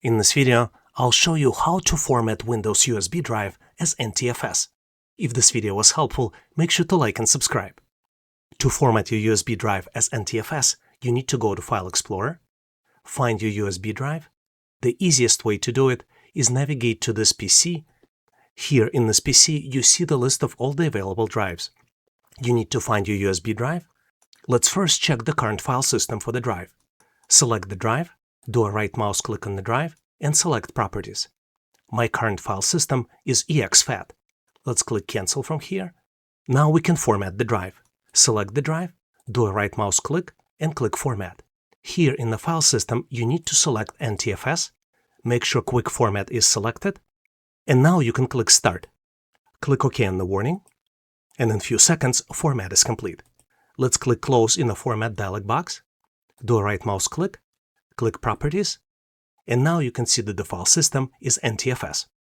In this video, I'll show you how to format Windows USB drive as NTFS. If this video was helpful, make sure to like and subscribe. To format your USB drive as NTFS, you need to go to File Explorer, find your USB drive. The easiest way to do it is navigate to this PC. Here in this PC, you see the list of all the available drives. You need to find your USB drive. Let's first check the current file system for the drive. Select the drive, do a right mouse click on the drive, and select Properties. My current file system is exFAT. Let's click Cancel from here. Now we can format the drive. Select the drive, do a right mouse click, and click Format. Here in the file system, you need to select NTFS, make sure Quick Format is selected, and now you can click Start. Click OK on the warning, and in a few seconds, format is complete. Let's click Close in the Format dialog box, do a right mouse click, click Properties, and now you can see that the file system is NTFS.